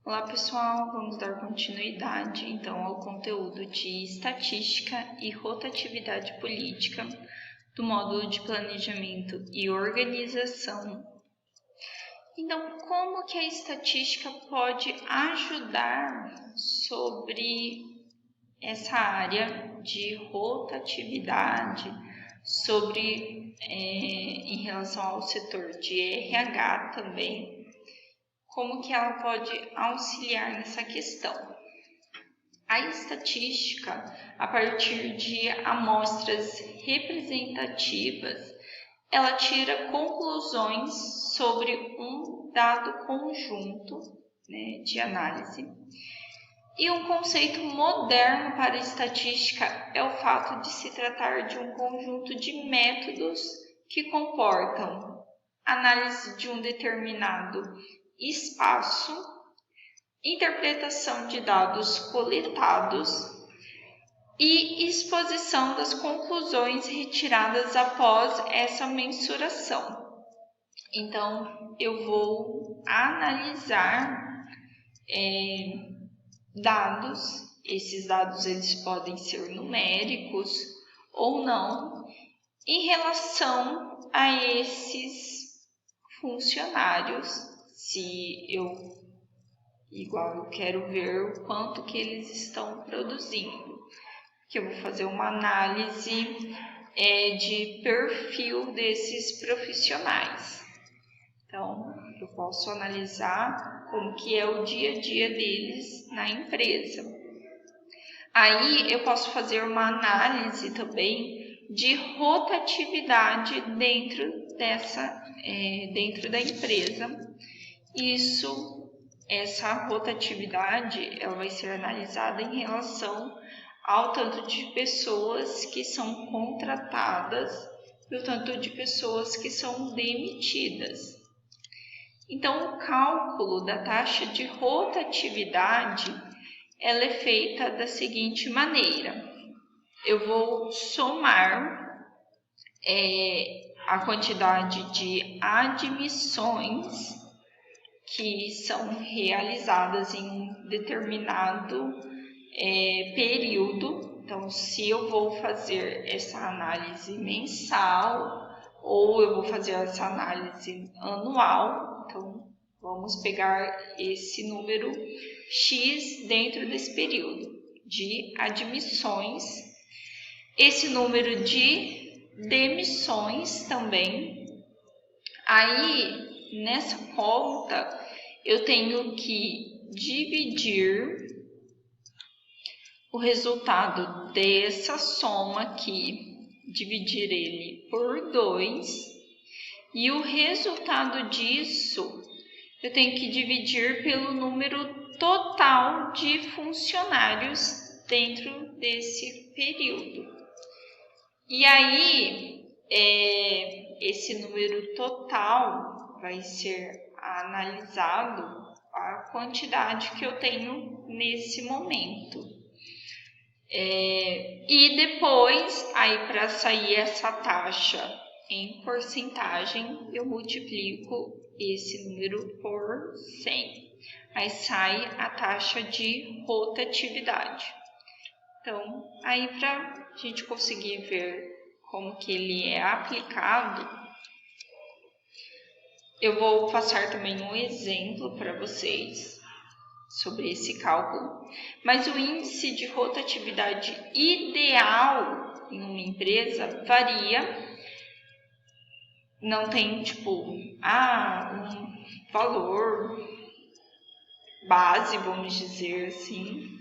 Olá pessoal, vamos dar continuidade então ao conteúdo de estatística e rotatividade política do módulo de planejamento e organização. Então, como que a estatística pode ajudar sobre essa área de rotatividade, em relação ao setor de RH também? Como que ela pode auxiliar nessa questão? A estatística, a partir de amostras representativas, ela tira conclusões sobre um dado conjunto, de análise. E um conceito moderno para a estatística é o fato de se tratar de um conjunto de métodos que comportam análise de um determinado espaço, interpretação de dados coletados e exposição das conclusões retiradas após essa mensuração. Então, eu vou analisar dados. Esses dados eles podem ser numéricos ou não, em relação a esses funcionários. Se eu quero ver o quanto que eles estão produzindo, que eu vou fazer uma análise de perfil desses profissionais. Então, eu posso analisar como que é o dia a dia deles na empresa. Aí, eu posso fazer uma análise também de rotatividade dentro da empresa. Essa rotatividade ela vai ser analisada em relação ao tanto de pessoas que são contratadas e o tanto de pessoas que são demitidas. Então, o cálculo da taxa de rotatividade ela é feita da seguinte maneira. Eu vou somar a quantidade de admissões que são realizadas em um determinado período. Então, se eu vou fazer essa análise mensal ou eu vou fazer essa análise anual, então vamos pegar esse número X dentro desse período de admissões, esse número de demissões também. Aí, nessa conta, eu tenho que dividir o resultado dessa soma aqui, dividir ele por 2, e o resultado disso eu tenho que dividir pelo número total de funcionários dentro desse período. E aí, esse número total vai ser analisado a quantidade que eu tenho nesse momento. E depois, aí para sair essa taxa em porcentagem, eu multiplico esse número por 100. Aí sai a taxa de rotatividade. Então, aí para a gente conseguir ver como que ele é aplicado, eu vou passar também um exemplo para vocês sobre esse cálculo. Mas o índice de rotatividade ideal em uma empresa varia. Não tem um valor base, vamos dizer assim,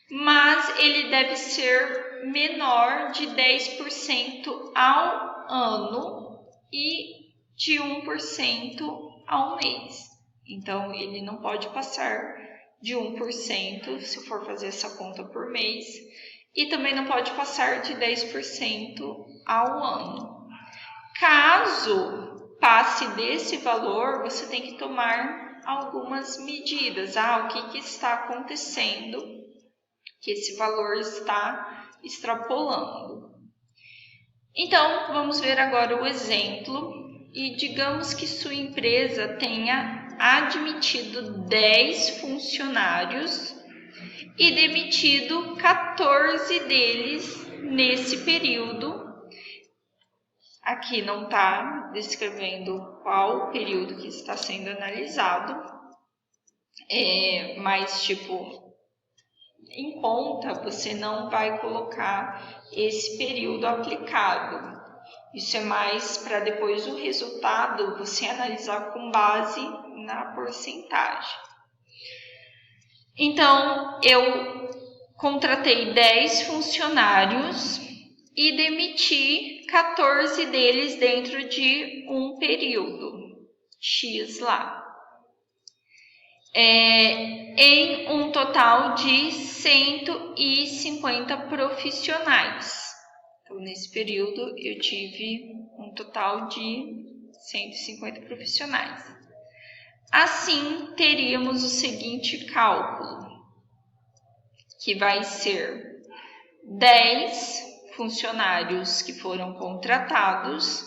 mas ele deve ser menor de 10% ao ano e de 1% ao mês. Então, ele não pode passar de 1% se for fazer essa conta por mês, e também não pode passar de 10% ao ano. Caso passe desse valor, você tem que tomar algumas medidas. O que está acontecendo que esse valor está extrapolando? Então, vamos ver agora o exemplo. E digamos que sua empresa tenha admitido 10 funcionários e demitido 14 deles nesse período. Aqui não está descrevendo qual período que está sendo analisado, mas em conta você não vai colocar esse período aplicado. Isso é mais para depois o resultado você analisar com base na porcentagem. Então, eu contratei 10 funcionários e demiti 14 deles dentro de um período X lá. Em um total de 150 profissionais. Então, nesse período, eu tive um total de 150 profissionais. Assim, teríamos o seguinte cálculo, que vai ser 10 funcionários que foram contratados,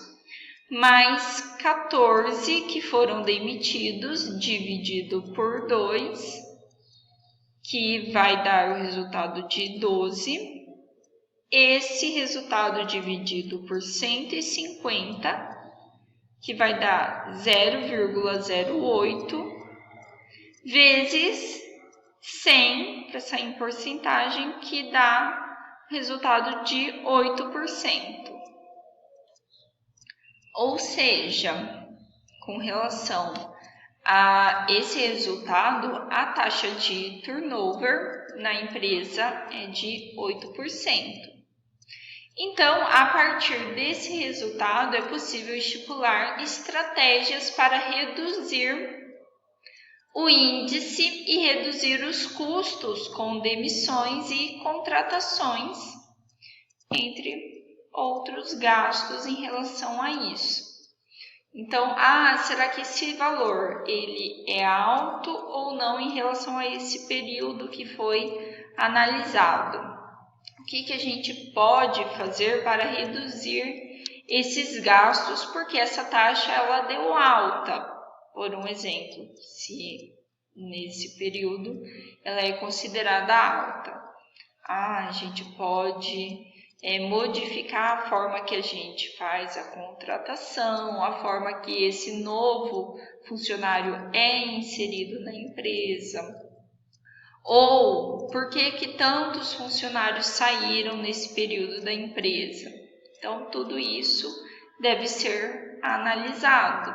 mais 14 que foram demitidos, dividido por 2, que vai dar o resultado de 12. Esse resultado dividido por 150, que vai dar 0,08, vezes 100, para sair em porcentagem, que dá resultado de 8%. Ou seja, com relação a esse resultado, a taxa de turnover na empresa é de 8%. Então, a partir desse resultado, é possível estipular estratégias para reduzir o índice e reduzir os custos com demissões e contratações, entre outros gastos em relação a isso. Então, será que esse valor ele é alto ou não em relação a esse período que foi analisado? O que a gente pode fazer para reduzir esses gastos? Porque essa taxa ela deu alta, por um exemplo, se nesse período ela é considerada alta. A gente pode modificar a forma que a gente faz a contratação, a forma que esse novo funcionário é inserido na empresa. Ou por que tantos funcionários saíram nesse período da empresa? Então, tudo isso deve ser analisado.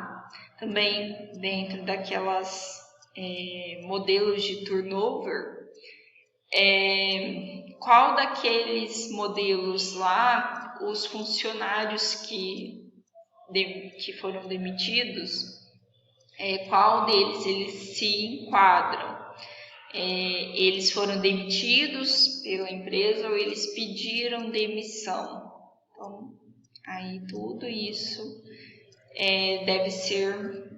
Também dentro daquelas modelos de turnover, qual daqueles modelos lá, os funcionários que foram demitidos, qual deles eles se enquadram? Eles foram demitidos pela empresa ou eles pediram demissão? Então, aí tudo isso deve ser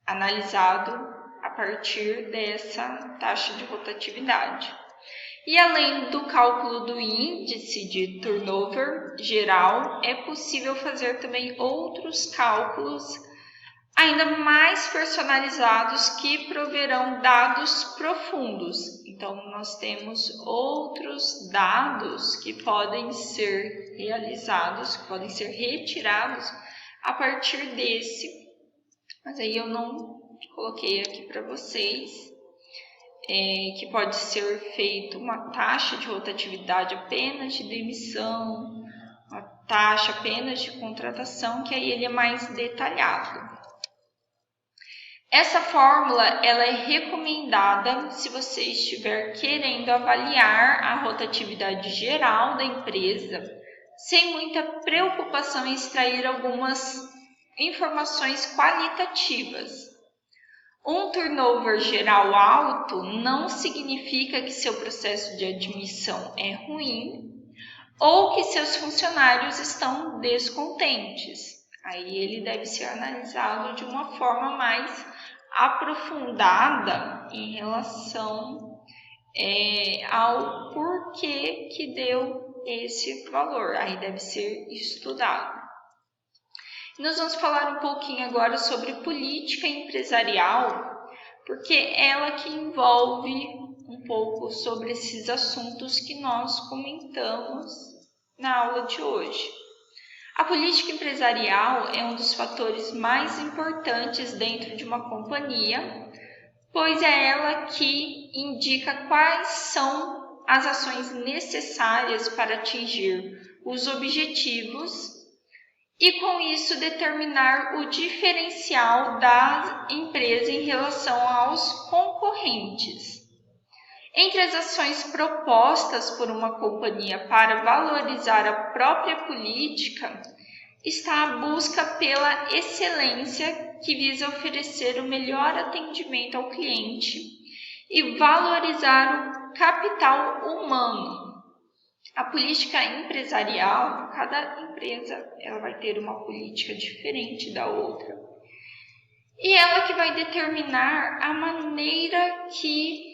analisado a partir dessa taxa de rotatividade. E além do cálculo do índice de turnover geral, é possível fazer também outros cálculos ainda mais personalizados que proverão dados profundos. Então, nós temos outros dados que podem ser realizados, que podem ser retirados a partir desse. Mas aí eu não coloquei aqui para vocês, que pode ser feito uma taxa de rotatividade apenas de demissão, uma taxa apenas de contratação, que aí ele é mais detalhado. Essa fórmula ela é recomendada se você estiver querendo avaliar a rotatividade geral da empresa, sem muita preocupação em extrair algumas informações qualitativas. Um turnover geral alto não significa que seu processo de admissão é ruim ou que seus funcionários estão descontentes. Aí ele deve ser analisado de uma forma mais aprofundada em relação ao porquê que deu esse valor. Aí deve ser estudado. Nós vamos falar um pouquinho agora sobre política empresarial porque ela que envolve um pouco sobre esses assuntos que nós comentamos na aula de hoje. A política empresarial é um dos fatores mais importantes dentro de uma companhia, pois é ela que indica quais são as ações necessárias para atingir os objetivos e, com isso, determinar o diferencial da empresa em relação aos concorrentes. Entre as ações propostas por uma companhia para valorizar a própria política está a busca pela excelência, que visa oferecer o melhor atendimento ao cliente e valorizar o capital humano. A política empresarial, cada empresa ela vai ter uma política diferente da outra. E ela que vai determinar a maneira que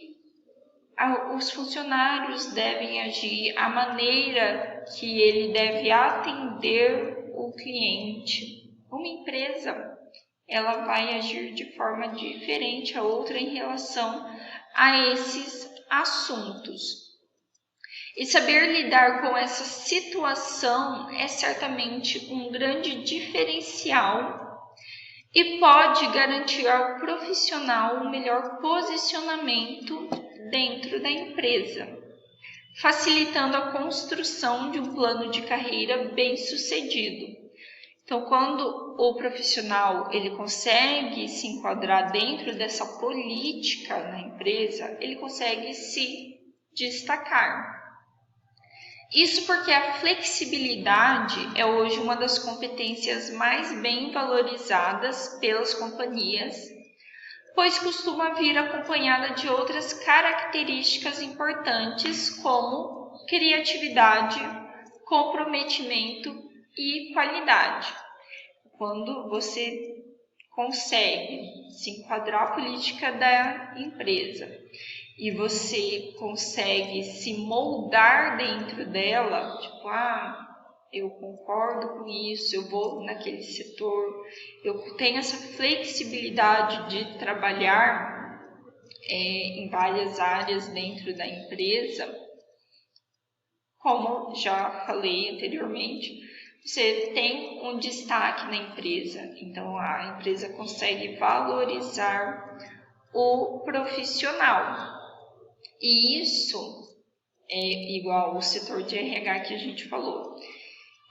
os funcionários devem agir, a maneira que ele deve atender o cliente. Uma empresa ela vai agir de forma diferente a outra em relação a esses assuntos. E saber lidar com essa situação é certamente um grande diferencial e pode garantir ao profissional um melhor posicionamento dentro da empresa, facilitando a construção de um plano de carreira bem-sucedido. Então, quando o profissional ele consegue se enquadrar dentro dessa política na empresa, ele consegue se destacar. Isso porque a flexibilidade é hoje uma das competências mais bem valorizadas pelas companhias, pois costuma vir acompanhada de outras características importantes como criatividade, comprometimento e qualidade. Quando você consegue se enquadrar a política da empresa e você consegue se moldar dentro dela, tipo, eu concordo com isso, eu vou naquele setor, eu tenho essa flexibilidade de trabalhar em várias áreas dentro da empresa, como já falei anteriormente, você tem um destaque na empresa, então a empresa consegue valorizar o profissional. E isso é igual ao setor de RH que a gente falou.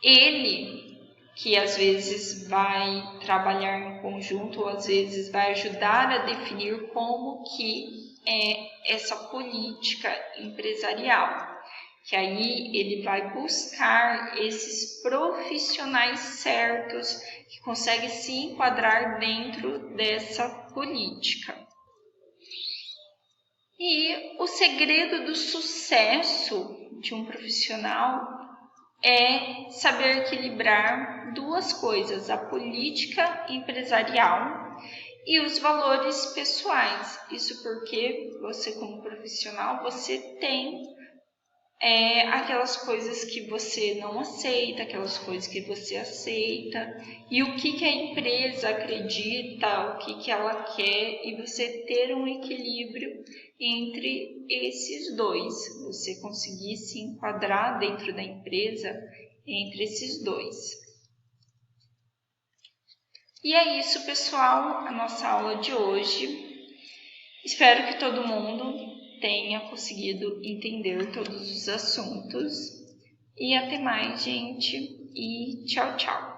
Ele, que às vezes vai trabalhar em conjunto, ou às vezes vai ajudar a definir como que é essa política empresarial. Que aí ele vai buscar esses profissionais certos que conseguem se enquadrar dentro dessa política. E o segredo do sucesso de um profissional é saber equilibrar duas coisas, a política empresarial e os valores pessoais. Isso porque você, como profissional, você tem aquelas coisas que você não aceita, aquelas coisas que você aceita, e o que a empresa acredita, o que ela quer, e você ter um equilíbrio entre esses dois, você conseguir se enquadrar dentro da empresa entre esses dois. E é isso, pessoal, a nossa aula de hoje. Espero que todo mundo tenha conseguido entender todos os assuntos. E até mais, gente. E tchau, tchau.